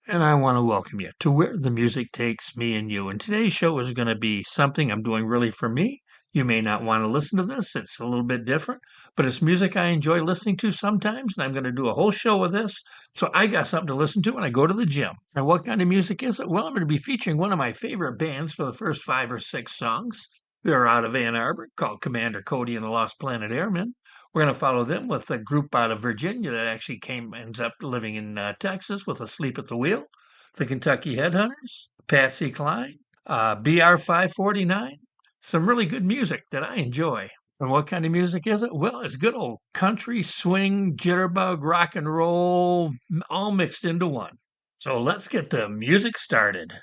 and I want to welcome you to Where the Music Takes Me and You. And today's show is going to be something I'm doing really for me. You may not want to listen to this, it's a little bit different, but it's music I enjoy listening to sometimes, and I'm going to do a whole show with this. So I got something to listen to when I go to the gym. And what kind of music is it? Well, I'm going to be featuring one of my favorite bands for the first 5 or 6 songs. They're out of Ann Arbor called Commander Cody and the Lost Planet Airmen. We're going to follow them with a group out of Virginia that actually ends up living in Texas with Asleep at the Wheel, the Kentucky Headhunters, Patsy, Cline, BR 549. Some really good music that I enjoy. And what kind of music is it? Well, it's good old country, swing, jitterbug, rock and roll, all mixed into one. So let's get the music started.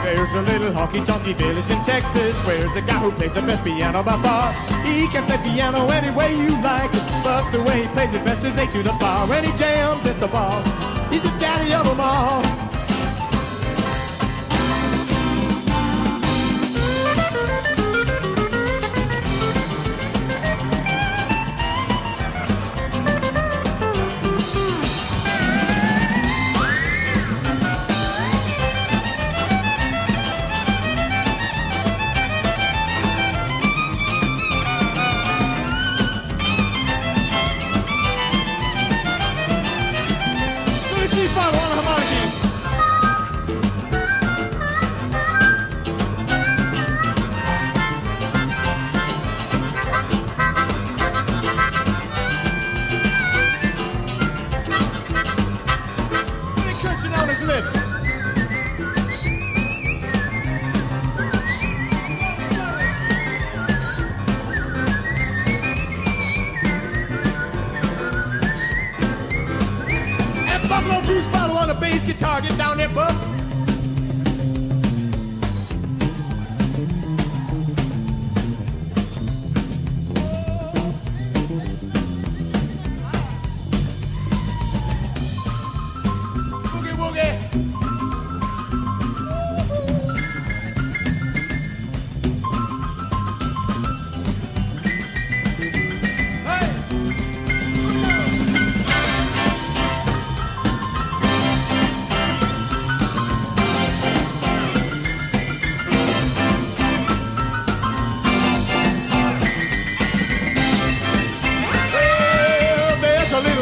There's a little honky-tonky village in Texas where there's a guy who plays the best piano by far. He can play piano any way you like, but the way he plays it best is 8 to the bar. When he jams, it's a ball. He's the daddy of them all. Lips. And Buffalo Bruce Bottle on the bass guitar, get down there, bub.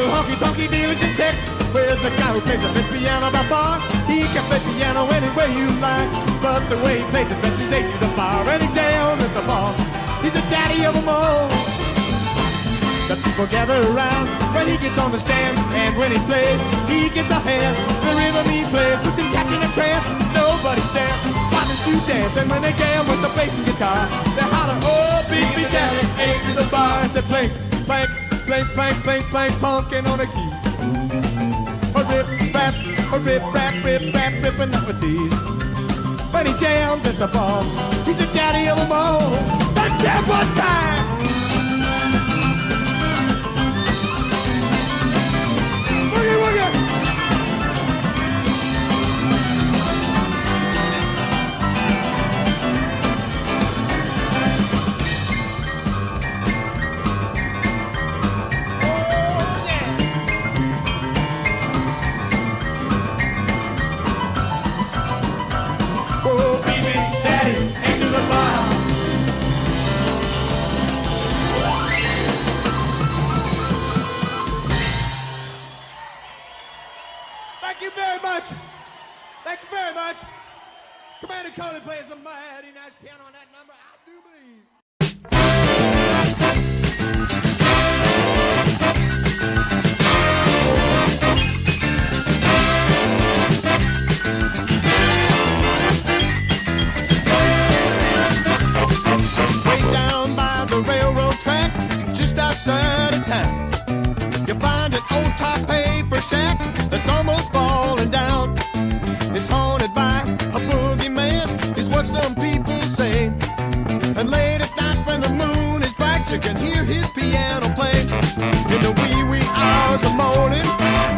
Honky-tonky village in Texas, where's a guy who plays the best piano by far. He can play piano any way you like, but the way he plays the best is 8 to the bar. And he jams at the ball. He's the daddy of them all. The people gather around when he gets on the stand, and when he plays, he gets a hand. The rhythm he plays puts him catching a trance. Nobody's there, partners to dance, and when they jam with the bass and guitar, they holler, oh, big daddy, 8 to the bar. As they play, plank, plank, plank, plank, plank, punkin' on a key. A rip, rap, ripping up with these. When he jams, it's a ball. He's the daddy of them all. But jam one time. Woogie, woogie. Thank you very much. Commander Cody plays a mighty nice piano on that number, I do believe. Way down by the railroad track, just outside of town, you find an old top paper shack that's almost falling down. some people say. And late at night when the moon is bright, you can hear his piano play. In the wee hours of morning,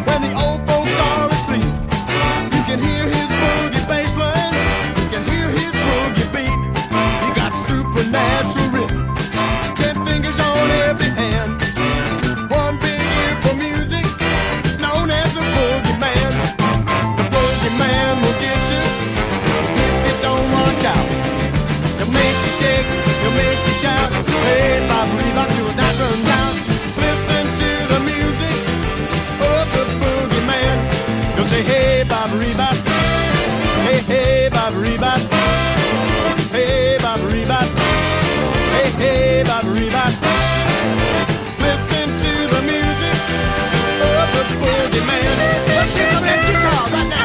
when the old folks are asleep, you can hear his boogie bass line, you can hear his boogie beat. He got supernatural rhythm, 10 fingers on every hand, one big ear for music, known as a boogie man. The boogie man will get you if you don't watch out. He'll make you shake, he'll make you shout. Hey, bop, till the night runs out. Listen to the music of the boogie man. You'll say, hey, bop, hey, hey, bop, hey, bop, hey, hey, bop, listen to the music of the boogie man. Let's hear some of that guitar right now.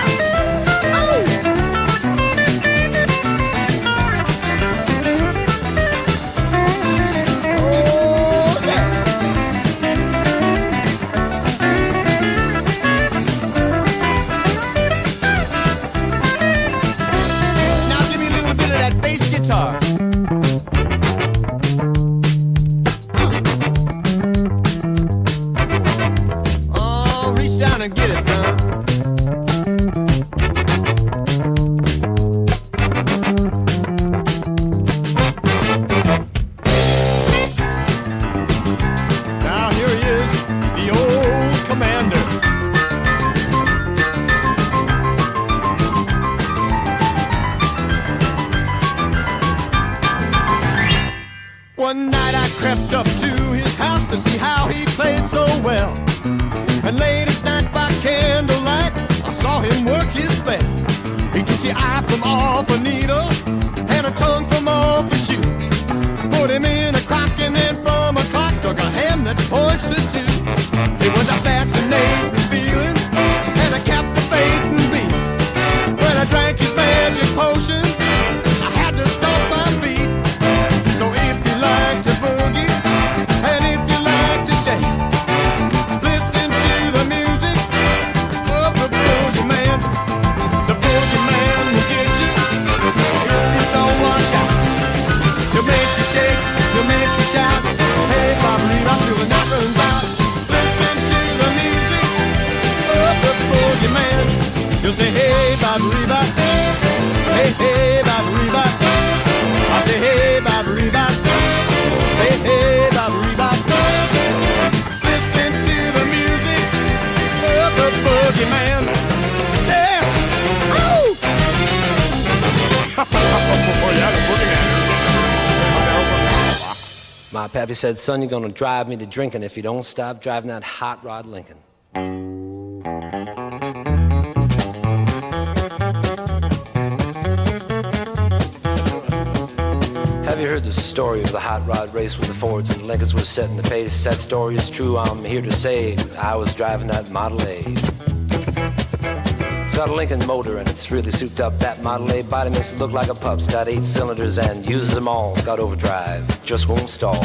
Guitar. Oh, reach down and get it, son. Now here he is, the old commander. One night I crept up to his house to see how he played so well. And late at night by candlelight, I saw him work his spell. He took the eye from off a needle and a tongue from off a shoe. Put him in a crock and then from a clock took a hand that points to 2. It was a fascinating feeling and a captivating beat. When I drank his magic potion, I had to stop my feet. So if you like to boogie, and if you like to jam, listen to the music of the boogie man. The boogie man will get you if you don't watch out. He'll make you shake, he'll make you shout. Hey, bop, till the night runs out. Listen to the music of the boogie man. He'll say, hey, bop, hey, hey, bop, I say, hey, bop, hey, hey, bop, listen to the music of the boogie man. Yeah! Oh! Yeah, the boogie man. My pappy said, son, you're gonna drive me to drinking if you don't stop driving that hot rod Lincoln. Have you heard the story of the hot rod race when the Fords and Lincolns were setting the pace? That story is true, I'm here to say I was driving that Model A. It's got a Lincoln motor and it's really souped up. That Model A body makes it look like a pup's. Got 8 cylinders and uses them all. Got overdrive, just won't stall.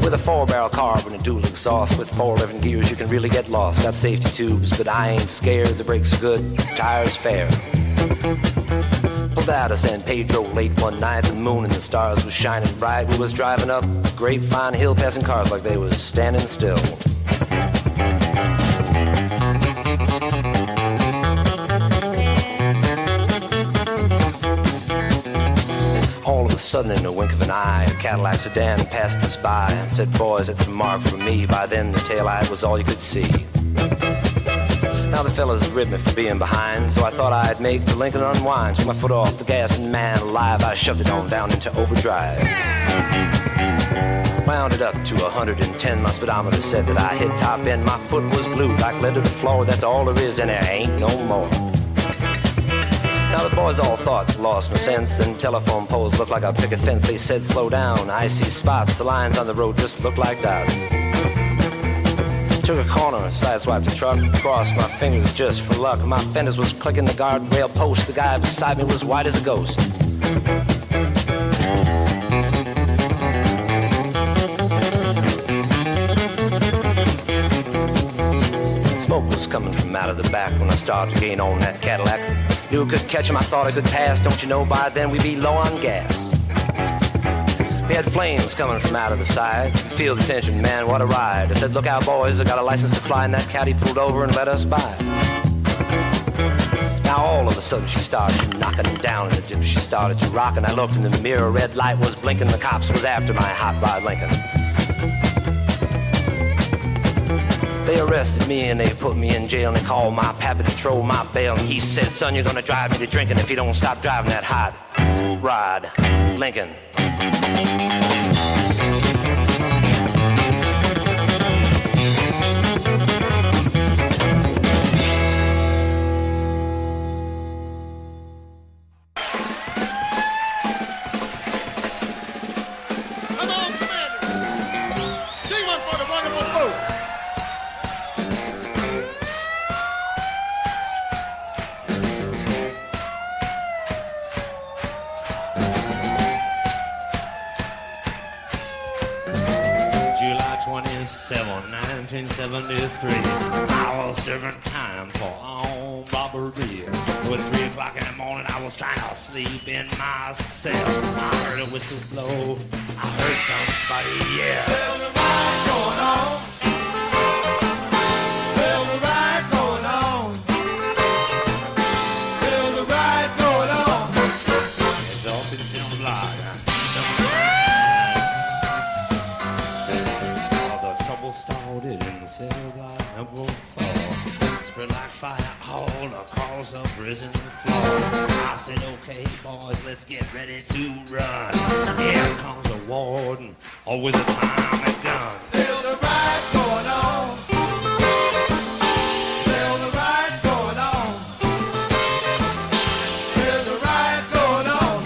With a 4-barrel carb and a dual exhaust with 4 11 gears, you can really get lost. Got safety tubes, but I ain't scared. The brakes are good, tires fair. Pulled out of San Pedro late one night. The moon and the stars was shining bright. We was driving up Grapevine Hill, passing cars like they was standing still. All of a sudden, in a wink of an eye, a Cadillac sedan passed us by and said, boys, that's a mark for me. By then, the taillight was all you could see. Now the fellas ribbed me for being behind, so I thought I'd make the Lincoln unwind. Took my foot off the gas and man alive, I shoved it on down into overdrive. Wound it up to 110, my speedometer said that I hit top end. My foot was glued like lead to the floor, that's all there is and there ain't no more. Now the boys all thought I lost my sense, and telephone poles looked like a picket fence. They said slow down, I see spots, the lines on the road just look like dots. Took a corner, sideswiped the truck, crossed my fingers just for luck. My fenders was clicking the guardrail post, the guy beside me was white as a ghost. Smoke was coming from out of the back when I started to gain on that Cadillac. Knew I could catch him, I thought I could pass. Don't you know by then we'd be low on gas. We had flames coming from out of the side. Feel the tension, man, what a ride. I said, look out, boys, I got a license to fly. And that caddy pulled over and let us by. Now all of a sudden she started knocking down in the dip. She started to rockin'. I looked in the mirror, red light was blinking. The cops was after my hot rod Lincoln. They arrested me and they put me in jail. And they called my pappy to throw my bail. And he said, son, you're gonna drive me to drinking if you don't stop driving that hot rod Lincoln. Come on, Commander. Sing one for the wonderful folk. July 27, 1973. I was serving time for armed robbery. At 3 o'clock in the morning, I was trying to sleep in my cell. I heard a whistle blow. I heard somebody yell. There's a riot going on. There's a riot going on. There's a riot going on. It's up in City Block. All the trouble started in the cell block number 4. Spread like fire all across the prison floor. I said, okay, boys, let's get ready to run. Here comes a warden, all with a time and gun. There's a riot going on. There's a riot going on. There's a riot going on.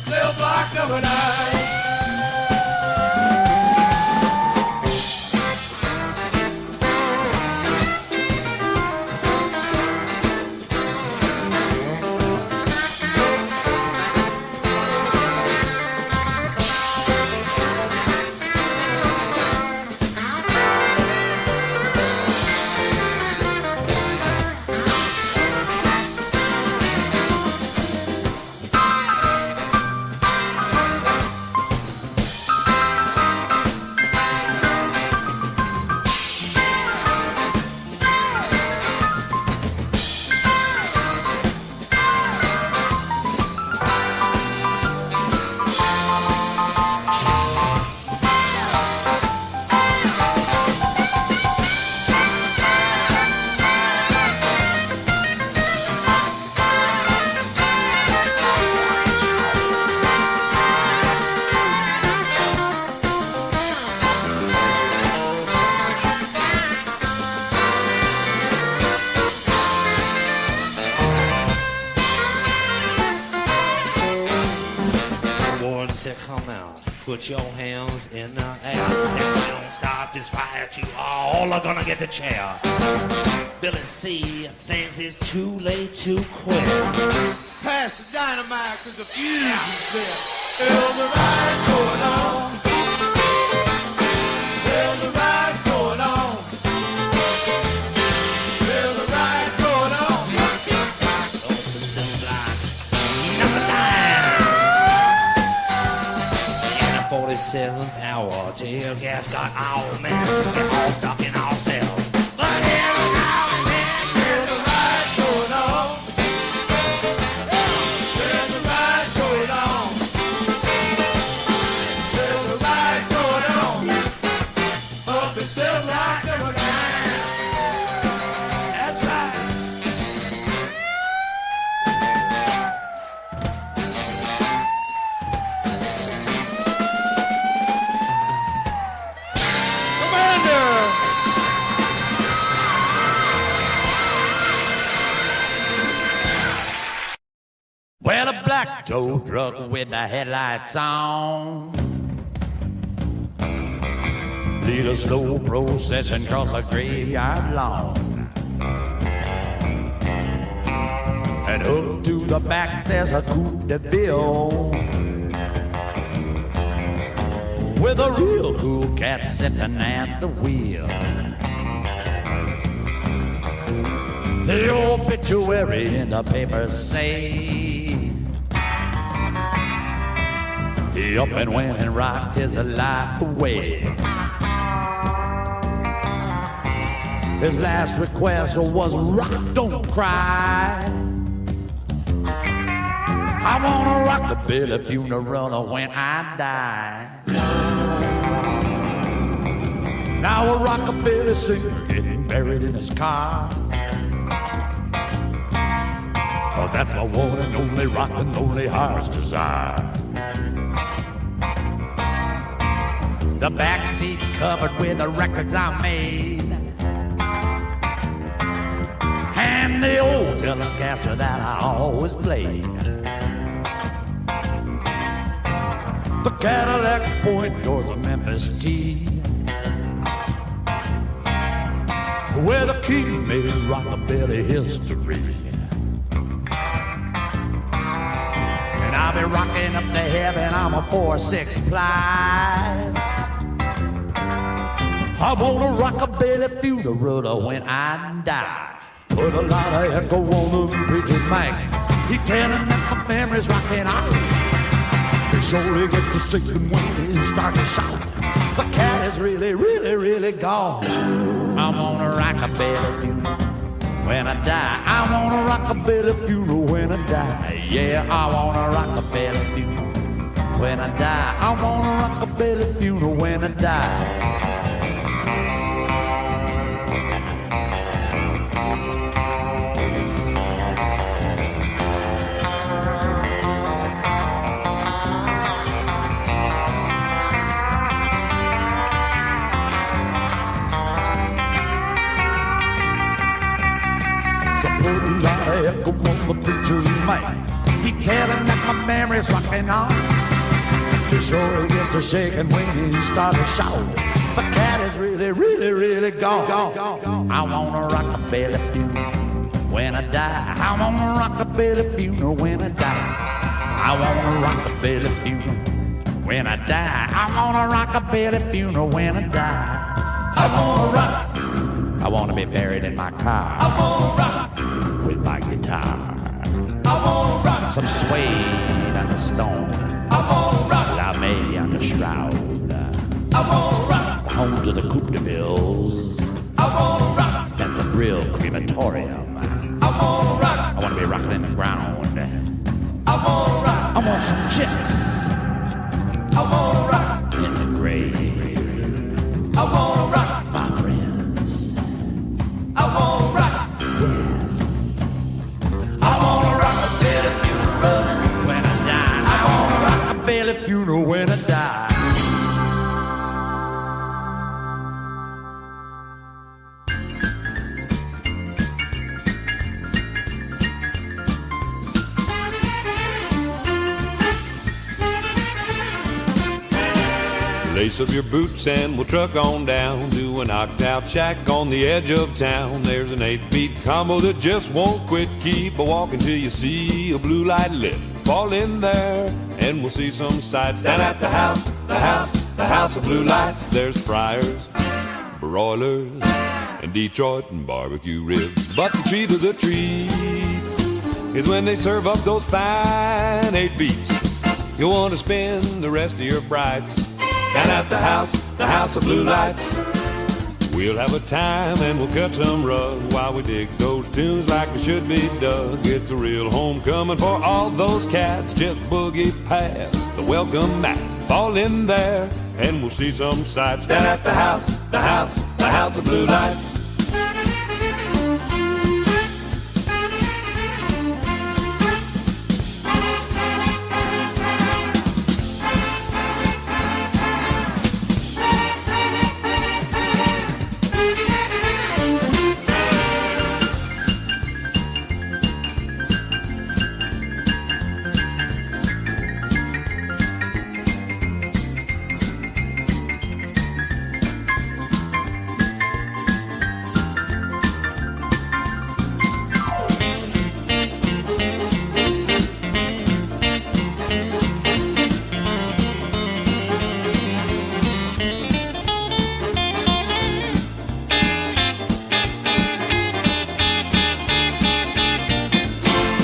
Cell block number 9. Said, come out, put your hands in the air. If you don't stop this riot, you all are gonna get the chair. Billy C thinks it's too late to quit. Pass the dynamite cause the fuse is lit. There's a riot going on. There's a riot going on. There's a riot going on. Open City Block number 9. 47th hour, tear gas got all men, we're all stuck in our cells. But every now and then, There's a riot going on. There's a riot going on. There's a riot going on. Up in Cell Block number 9. that's right. Commander! Well, a black tow truck with the headlights on lead a slow procession across a graveyard lawn. And up to the back there's a coupe de ville with a real cool cat sitting at the wheel. The obituary in the papers say he up and went and rocked his life away. His last request was rock, don't cry. I wanna rock the Billy funeral when I die. Now a rockabilly singer getting buried in his car. Oh, that's my one and only rock and only heart's desire. The backseat covered with the records I made, and the old Telecaster that I always played. The Cadillac's point towards the Memphis T, where the king made rockabilly history. And I'll be rocking up to heaven, I'm a 4-6 plies. I want a rockabilly funeral when I die. Put a lot of echo on the preacher's mic. He telling that my memory's rocking out. He surely gets to shaking when he starts to shout. The cat is really, really, really gone. I want a rockabilly funeral when I die. I want a rockabilly funeral when I die. Yeah, I want a rockabilly funeral when I die. I want a rockabilly funeral when I die. Echo on the preacher's mic. He telling that my memory's rocking on. He sure gets to shaking when he starts to shout. The cat is really, really, really gone. I wanna rock a belly funeral when I die. I wanna rock a belly funeral when I die. I wanna rock a belly funeral when I die. I wanna rock a belly funeral when I die. I wanna rock. I wanna be buried in my car. I wanna rock with my guitar. I wanna rock. Some suede on the stone. I wanna rock. Lame on the shroud. I wanna rock. Home to the Coupe de Villes. I wanna rock. At the Brill Crematorium. I wanna rock. I wanna be rocking in the ground. I wanna rock. I want some chips. I wanna rock. In the grave. I wanna rock. My friends. I wanna rock. Yes. I wanna rock a belly funeral when I die. I wanna rock a belly funeral when I die. Lace up your boots and we'll truck on down to a knocked out shack on the edge of town. There's an 8-beat combo that just won't quit. Keep a walking till you see a blue light lit. Fall in there and we'll see some sights. Down at the house of blue lights. There's fryers, broilers, and Detroit and barbecue ribs. But the treat of the treat is when they serve up those fine 8 beats. You'll want to spend the rest of your brights down at the house of blue lights. We'll have a time and we'll cut some rug while we dig those tunes like they should be dug. It's a real homecoming for all those cats. Just boogie past the welcome mat. Fall in there and we'll see some sights down at the house of blue lights.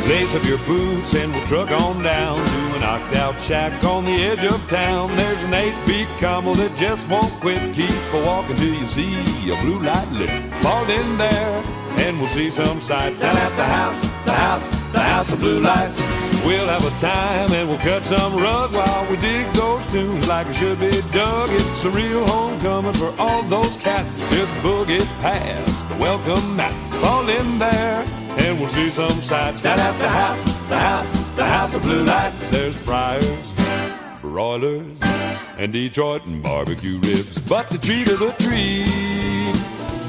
Lace up your boots and we'll truck on down to a knocked out shack on the edge of town. There's an 8-beat combo that just won't quit. Keep a walking till you see a blue light lit. Fall in there and we'll see some sights down at the house, the house, the house of blue lights. We'll have a time and we'll cut some rug while we dig those tunes like it should be dug. It's a real homecoming for all those cats. Just boogie past the welcome mat. Fall in there and we'll see some sights down at the house, the house, the house of blue lights. There's fryers, broilers, and Detroit and barbecue ribs. But the treat of the treat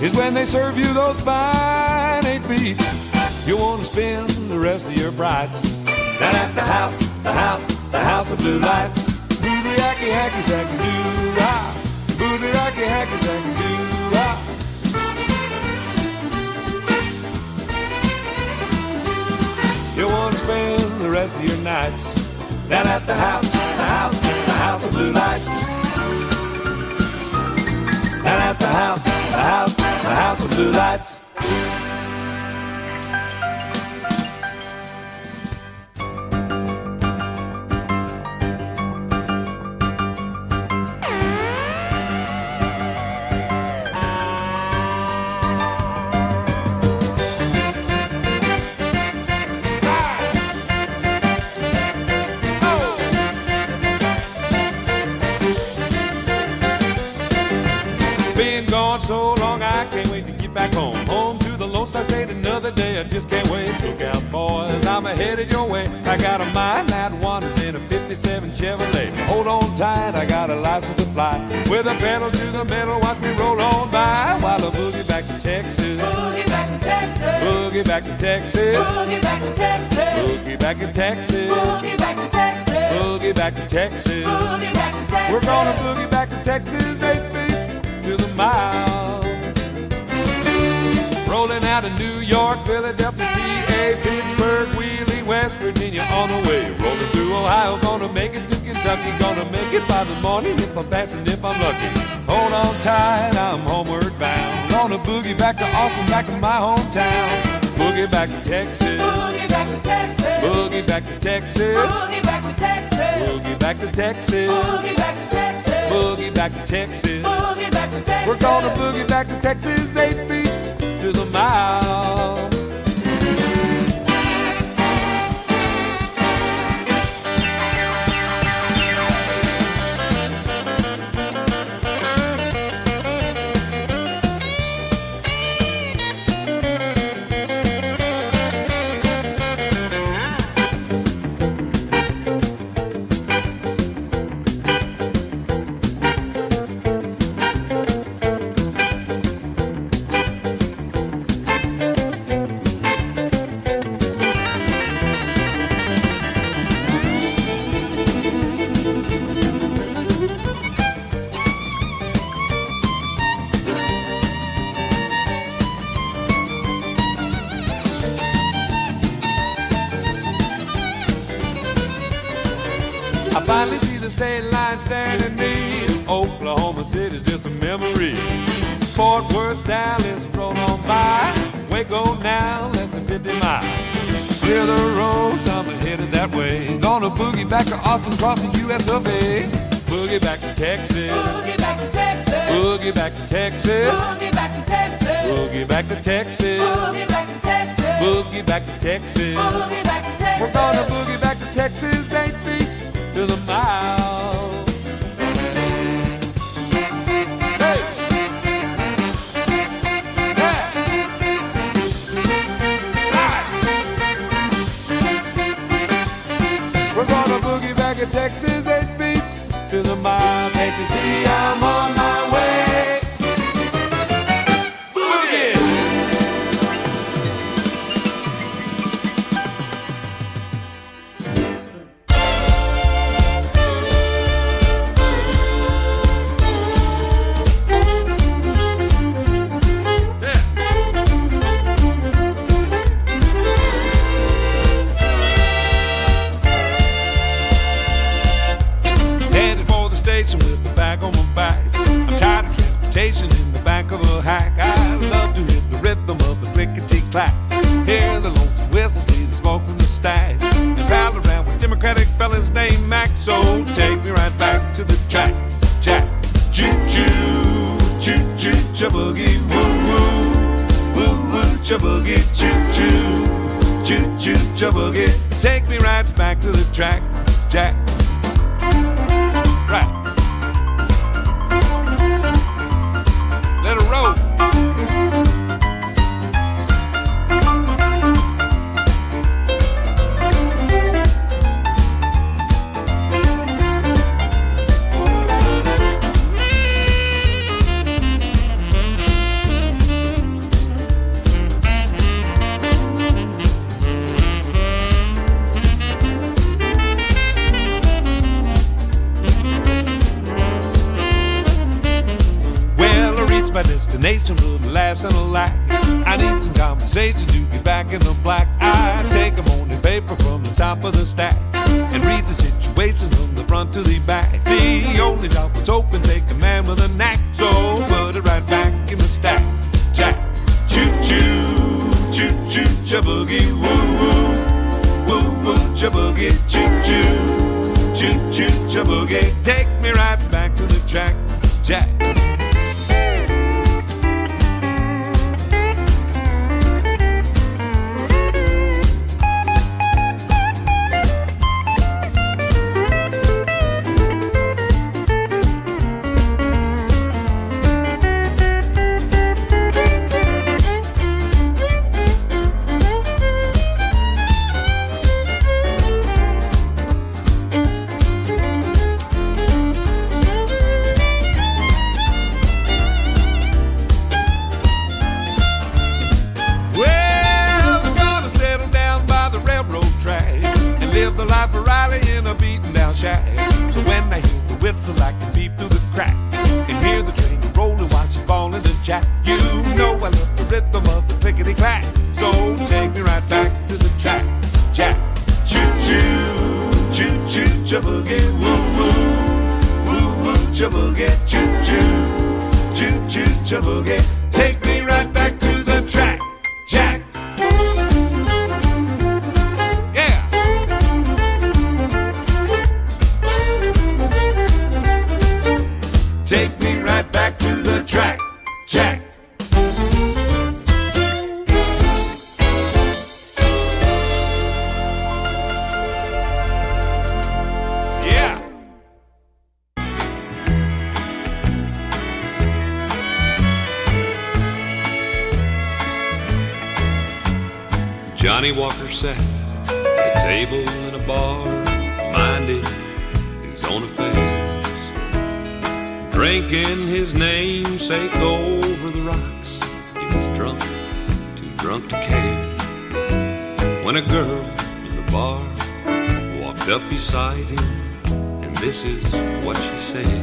is when they serve you those fine 8 beats. You want to spend the rest of your brights down at the house, the house, the house of blue lights. Booty hacky hacky sacky doo ah. Booty hacky hacky sacky doo ah. You want to spend the rest of your nights down at the house, the house, the house of blue lights. Down at the house, the house, the house of blue lights. So long I can't wait to get back home. Home to the Lone Star State another day. I just can't wait. Look out, boys, I'm headed your way. I got a mind that wanders in a 57 Chevrolet. Hold on tight, I got a license to fly. With a pedal to the metal, watch me roll on by while I boogie back to Texas. Boogie back to Texas. Boogie back to Texas. Boogie back to Texas. Boogie back to Texas. Boogie back to Texas. Boogie back to Texas. Boogie back to Texas. We're gonna boogie back to Texas, 8 beats to the mile. Rolling out of New York, Philadelphia, PA, Pittsburgh, Wheeling, West Virginia on the way. Rolling through Ohio, gonna make it to Kentucky. Gonna make it by the morning if I'm fast and if I'm lucky. Hold on tight, I'm homeward bound. Gonna boogie back to Austin, back to my hometown. Boogie back to Texas. Boogie back to Texas. Boogie back to Texas. Boogie back to Texas. Boogie back to Texas. Boogie back to Texas. Boogie back to Texas. Boogie back to Texas. We're gonna boogie back to Texas, 8 beats to the mile. I finally see the state line staring at me. Oklahoma City's just a memory. Fort Worth, Dallas, roll on by. Waco now, less than 50 miles. Clear the roads, I'm headed that way. Gonna boogie back to Austin, cross the US of A. Boogie back to Texas. Boogie back to Texas. Boogie back to Texas. Boogie back to Texas. Boogie back to Texas. Boogie back to Texas. Boogie back to Texas. Boogie back to Texas. We're gonna boogie back to Texas, 8 beats to the mile. Hey! Hey! Right! We're gonna boogie back to Texas, 8 beats to the mile. Can't you see I'm on my way? Boogie! So take me right back to the track, Jack. Choo-choo, choo-choo, cha-boogie, woo-woo, woo-woo, cha-boogie, choo-choo, choo-choo, cha-boogie. Take me right back to the track, Jack. Right. Let it roll. My destination will last and a lack. I need some conversation to get back in the black. I take a morning paper from the top of the stack and read the situation from the front to the back. The only job that's open, take a man with a knack. So put it right back in the stack, Jack. Choo-choo, choo-choo, cha-boogie, woo-woo, woo-woo, cha-boogie, choo-choo, choo-choo, cha-boogie. Take me right back to the track, Jack. So when I hear the whistle, I can peep through the crack and hear the train rolling while she's falling to jack. You know I love the rhythm of the clickety-clack. So take me right back to the track, Jack. Choo-choo, choo-choo, cha-boogie, woo-woo, woo-woo, cha-boogie, choo-choo, choo-choo, cha-boogie. Take me right back to the track, Jack. Take me right back to the track, Jack. Yeah. Johnny Walker sat at a table in a bar, minding his own affairs, drinking his namesake over the rocks. He was drunk, too drunk to care, when a girl from the bar walked up beside him, and this is what she said.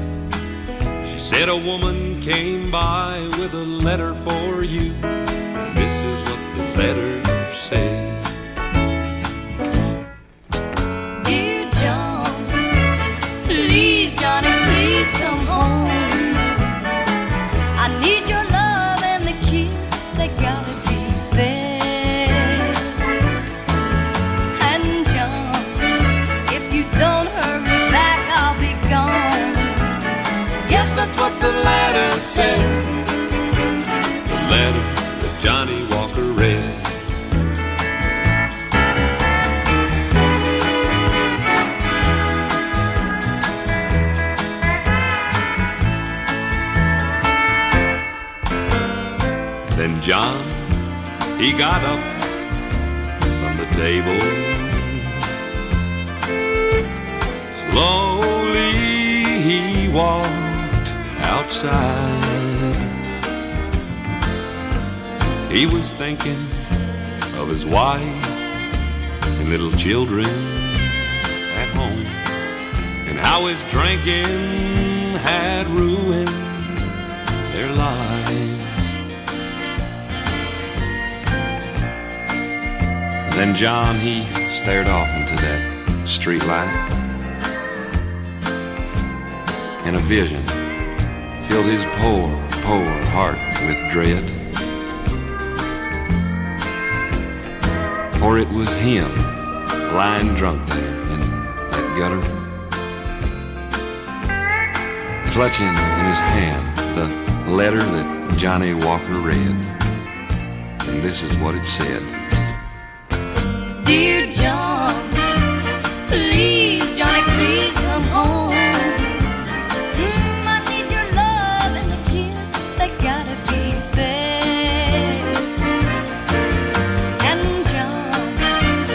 She said, a woman came by with a letter for you, and this is what the letter said. Dear John, please, Johnny, please come home. I need your love and the kids, they gotta be fed. And John, if you don't hurry back, I'll be gone. Yes, that's what the letter said. The letter that Johnny Walker read. Then John, he got up from the table. Slowly he walked outside. He was thinking of his wife and little children at home, and how his drinking had ruined their lives. Then John, he stared off into that street light, and a vision filled his poor, poor heart with dread. For it was him lying drunk there in that gutter, clutching in his hand the letter that Johnny Walker read. And this is what it said. Dear John, please, Johnny, please come home. I need your love and the kids, they gotta be fed. And John,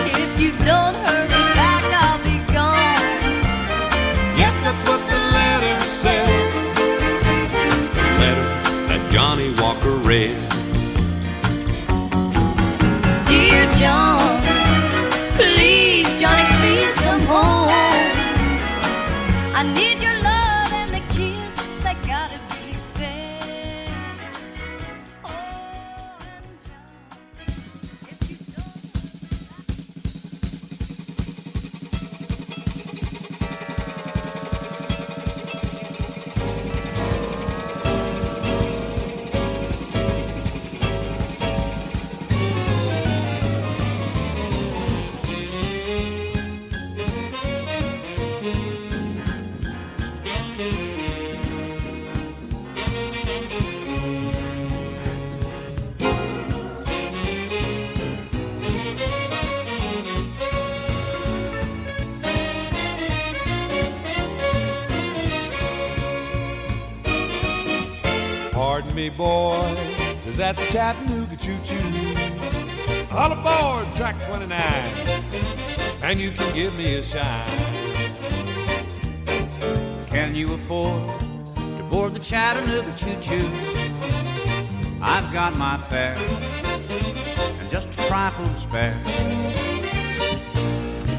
if you don't hurry back, I'll be gone. Yes, that's what the letter said. The letter that Johnny Walker read. Dear John, please, Johnny, please come home. I need your love and the kids, they gotta be fed. Oh, and John, if you Pardon me, boys, is that the Chattanooga choo-choo? All aboard track 29, and you can give me a shine. Can you afford to board the Chattanooga choo-choo? I've got my fare and just a trifle to spare.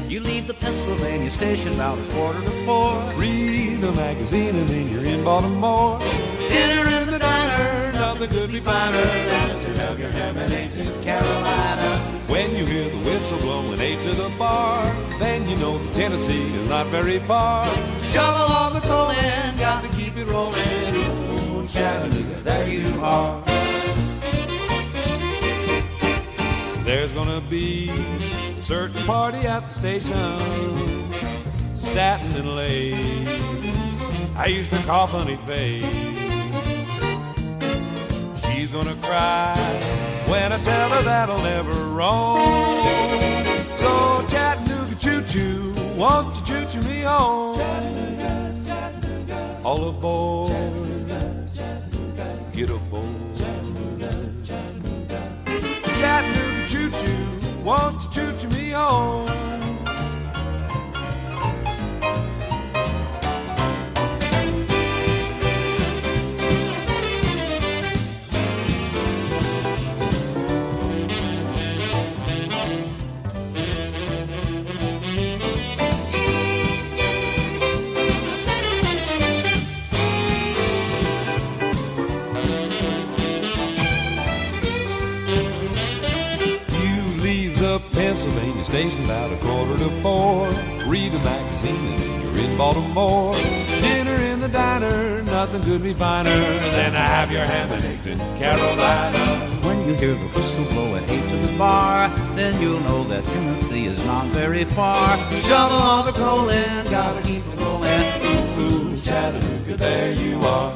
You leave the Pennsylvania station about 3:45. Read a magazine and then you're in Baltimore. Dinner in the diner, nothing could be finer than to have your ham and eggs in Carolina. When you hear the whistle blowing 8 to the bar, then you know that Tennessee is not very far. Shovel on the coal in, got to keep it rolling. Ooh, Chattanooga, there you are. There's gonna be a certain party at the station, satin and lace. I used to call funny face. She's gonna cry when I tell her that I'll never roam. So Chattanooga choo-choo, won't you choo-choo me home? All aboard, get aboard. Chattanooga choo-choo, won't you choo-choo me home? Pennsylvania station about 3:45. Read a magazine and then you're in Baltimore. Dinner in the diner, nothing could be finer than to have your ham and eggs in Carolina. When you hear the whistle blow at 8 to the bar, then you'll know that Tennessee is not very far. Shovel all the coal in, gotta keep it rolling. Ooh, Chattanooga, there you are.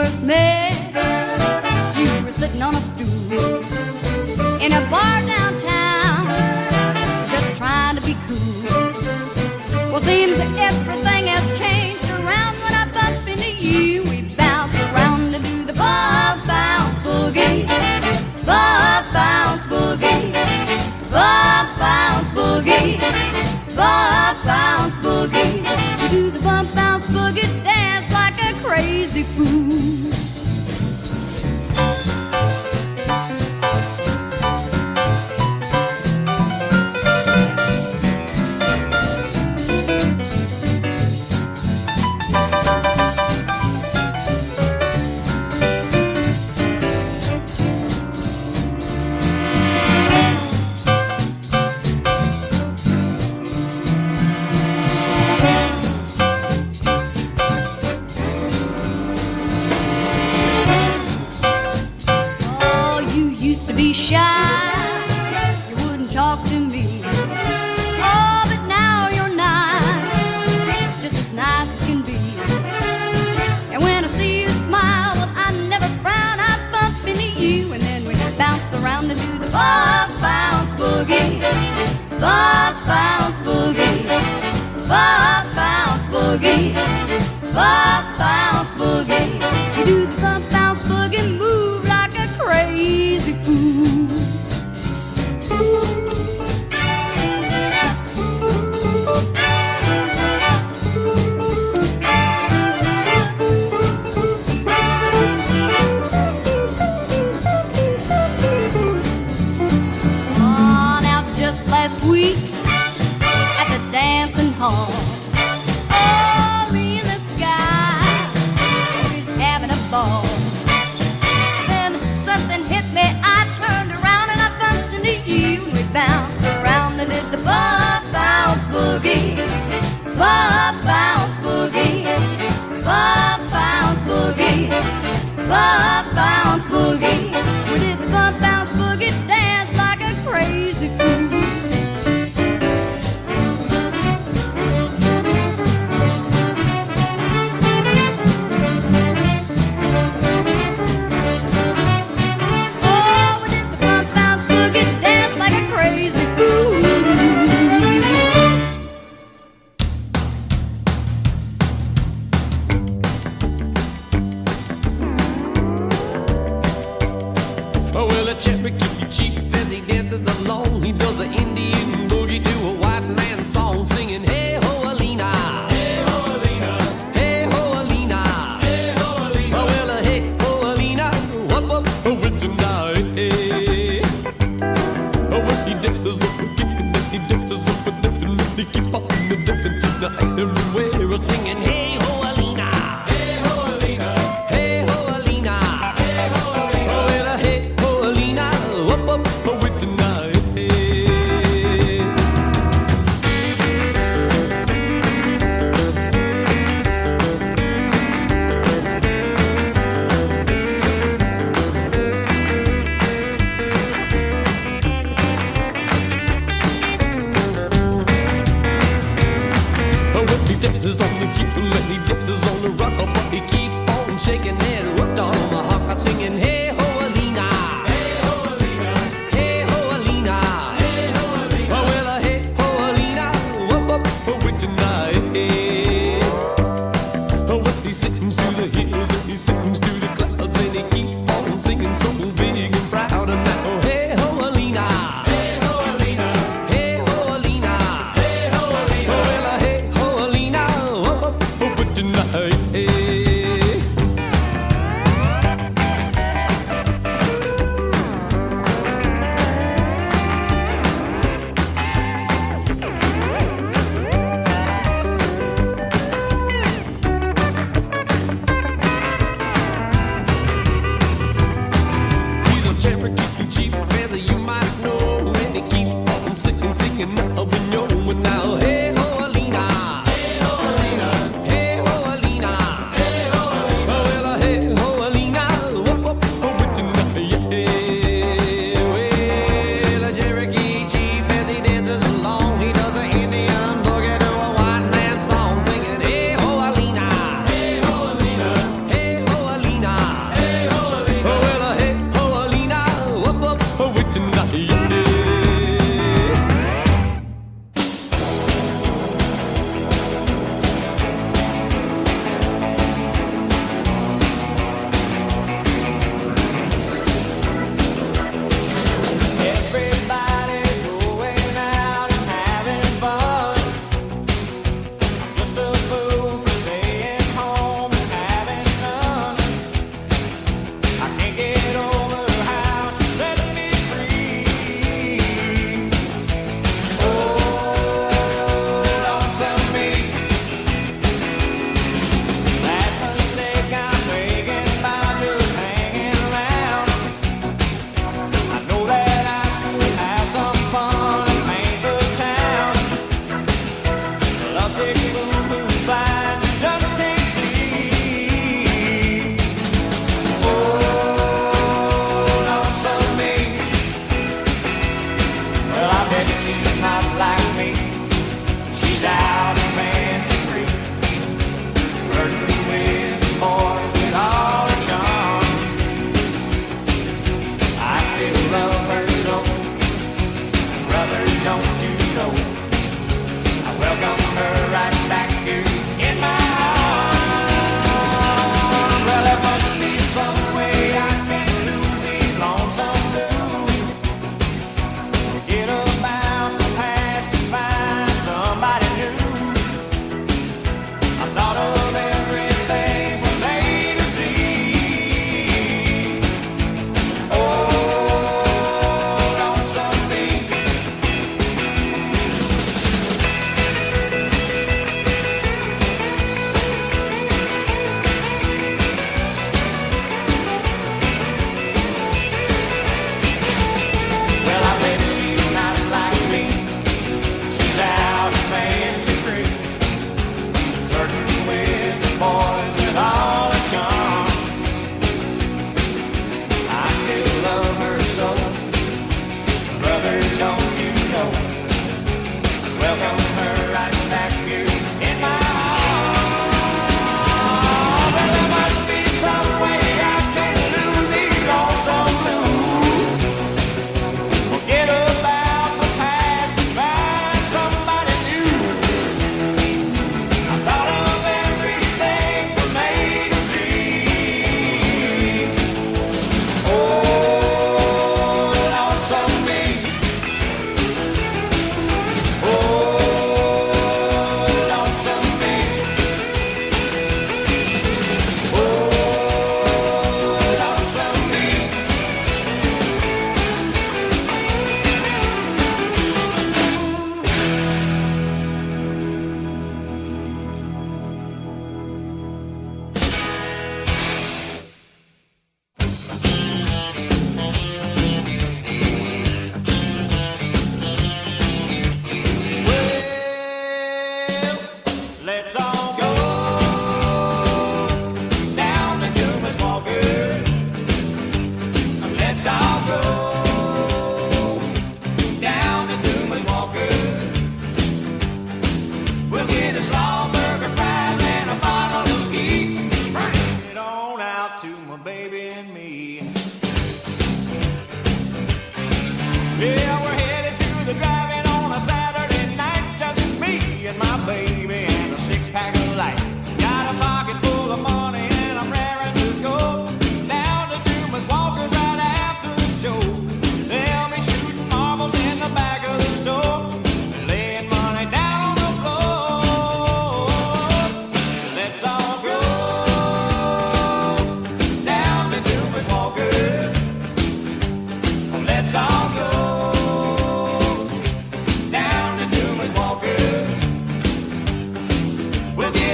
first met, you were sitting on a stool in a bar downtown, just trying to be cool. Well, seems everything has changed around when I bump into you. We bounce around and do the bob bounce boogie, bob bounce boogie. bump bounce boogie, dance like a crazy fool. Shy, you wouldn't talk to me. Oh, but now you're nice, just as nice as can be. And when I see you smile, well, I never frown. I bump into you, and then we bounce around and do the bump bounce boogie, bump bounce boogie, bump bounce boogie, bump bounce boogie. We do the bump bounce boogie, move like a crazy fool. Just last week at the dancing hall, oh, me and this guy, he's having a ball. Then something hit me, I turned around and I bumped into you, and we bounced around and did the bump bounce boogie, bump bounce boogie, bump bounce boogie, bump bounce boogie. We did the bump bounce boogie, dance like a crazy fool.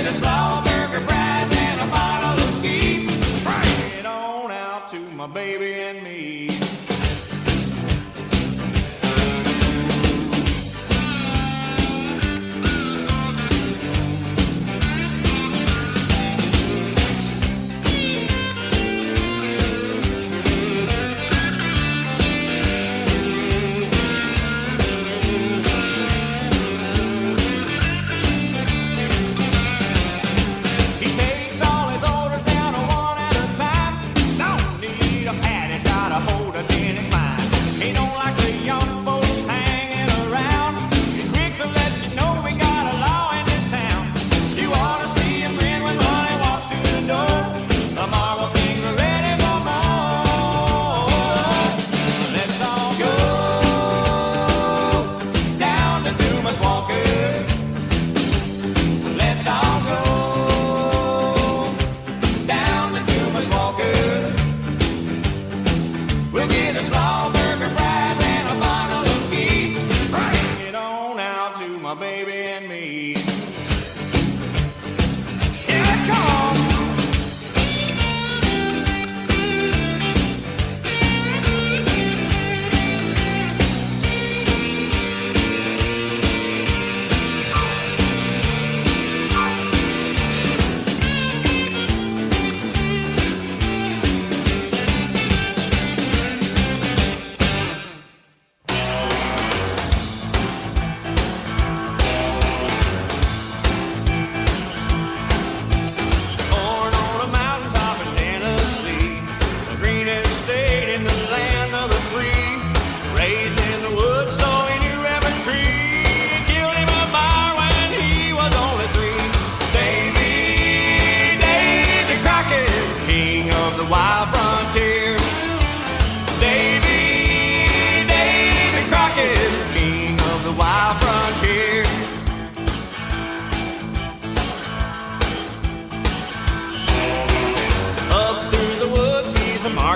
a slaw burger, fries, and a bottle of ski. Bring it on out to my baby and me.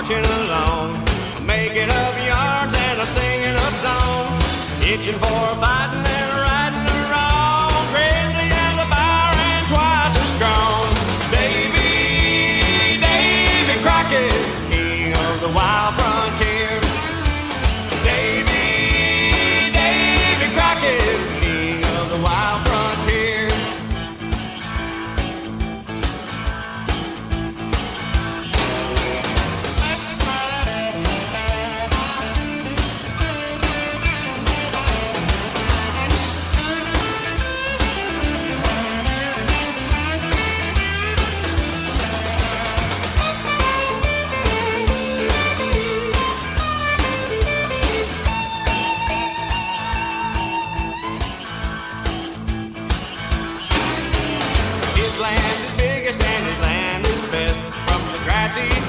marching along, making up yarns and a singing a song, itching for a fighting and righting a wrong, crazy as a fire and twice as strong. Davy Crockett, king of the wild frontier. Davy Crockett, king of the wild frontier.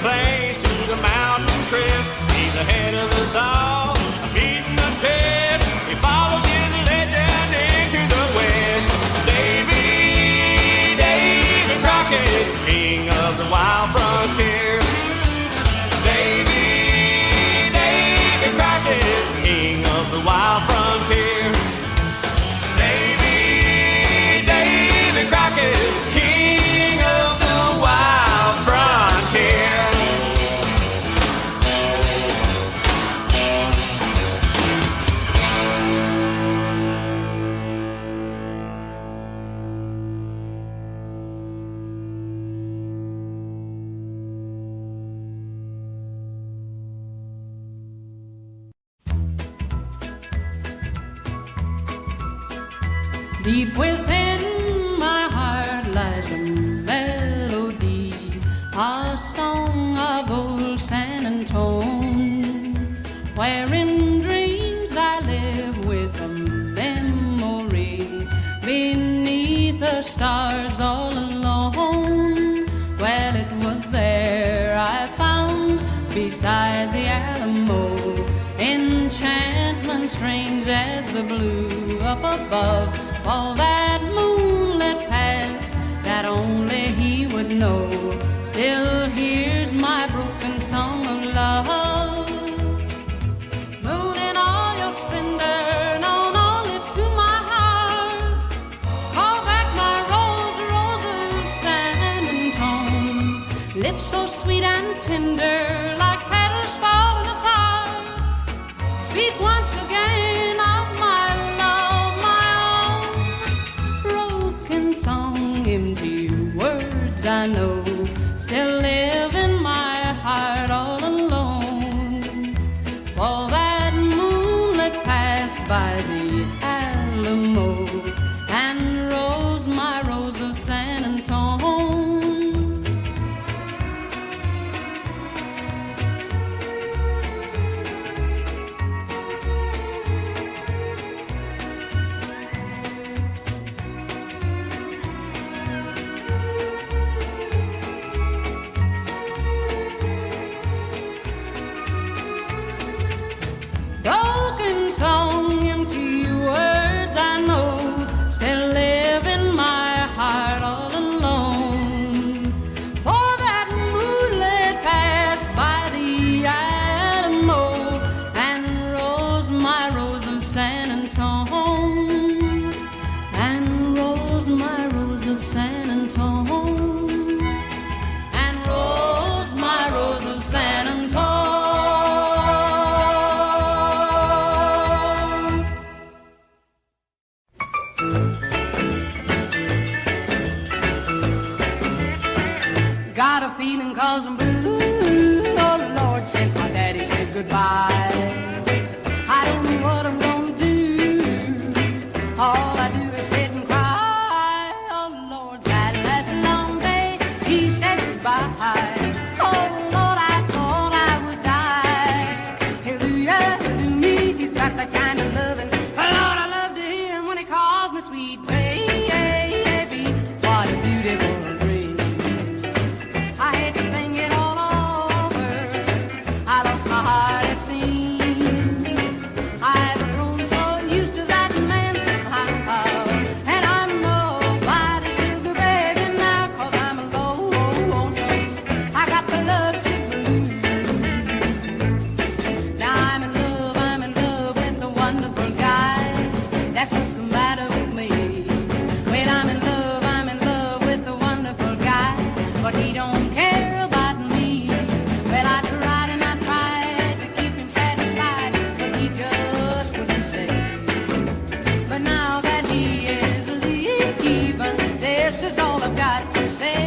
Plains to the mountain crest, he's ahead of us all, beating the test. He follows his legend into the west. Davy Crockett, king of the wild frontier. Davy Crockett, king of the wild frontier. Davy Crockett, king of the wild frontier. Deep within my heart lies a melody, a song of old San Antone, where in dreams I live with a memory beneath the stars all alone. Well, it was there I found beside the Alamo enchantment strange as the blue up above. All that moonlit past that only he would know still hears my broken song of love. Moon in all your splendor, known only to my heart, call back my rose, roses lips so sweet and tender, like petals falling apart. Speak once again of my love, my own broken song. Empty words I know still live in my heart all alone. For that moonlit passed by the Alamo and rose my rose of San Antone. Broken song, empty words I know still live in my heart all alone. For that moonlit passed by the Alamo and rose my rose of San Antone, and rose my rose of San Antone, and rose my rose of San Antone. Got a feeling 'cause I'm blue, oh Lord, since my daddy said goodbye. I don't know what I'm gonna do. All I do is sit and cry. Oh Lord, that last long day he said goodbye. Oh Lord, I thought I would die. Hallelujah to me, he's got that kind of loving. Oh Lord, I love to hear him when he calls me sweet baby. What a beautiful dream. I had to think it all over. I lost my heart, it seems. I've grown so used to that man somehow. And I'm nobody's sugar baby now, 'cause I'm alone. I got the love sick blues. Now I'm in love with a wonderful guy. That's what's the matter with me. Well, I'm in love with a wonderful guy, but he don't care about me. Well, I tried and I tried to keep him satisfied, but he just wouldn't say. But now that he is leaving, this is all I've got to say.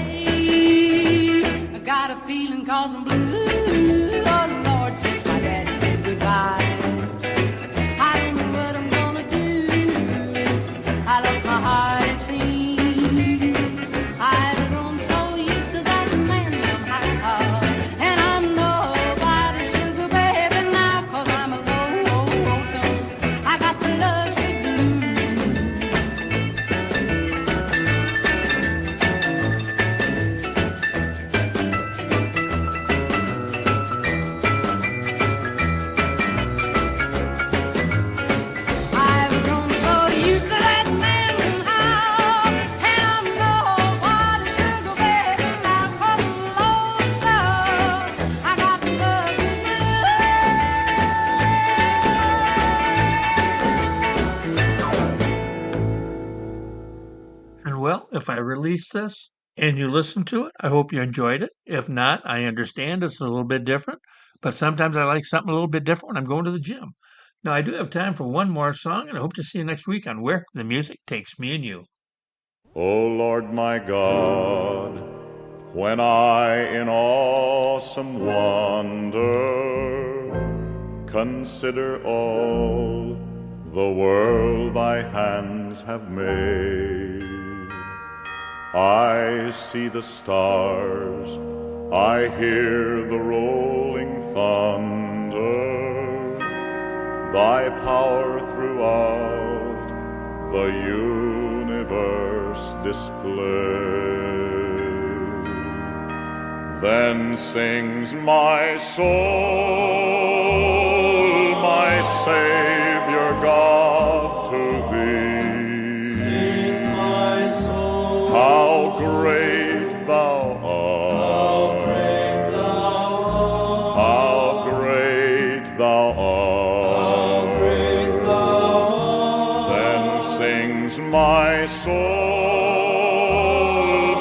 I got a feeling 'cause I'm blue, oh Lord, since my daddy said goodbye. I don't know what I'm gonna do. I lost my heart, it seems. I've grown so used to that man somehow. And I'm nobody's sugar baby now, 'cause I'm alone. So I got the love sick blues. I've grown so used to that man somehow. And I'm nobody's sugar baby now, 'cause I'm alone. So I got the love sick blues. And well, if I release this and you listen to it, I hope you enjoyed it. If not, I understand it's a little bit different, but sometimes I like something a little bit different when I'm going to the gym. Now, I do have time for one more song, and I hope to see you next week on Where the Music Takes Me and You. O Lord my God, when I in awesome wonder consider all the world thy hands have made, I see the stars, I hear the rolling thunder, thy power throughout the universe display. Then sings my soul, my Savior God, to thee. Sing, my soul, how great thou art. How great thou art. Then sings my soul,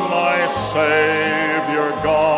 my Savior God,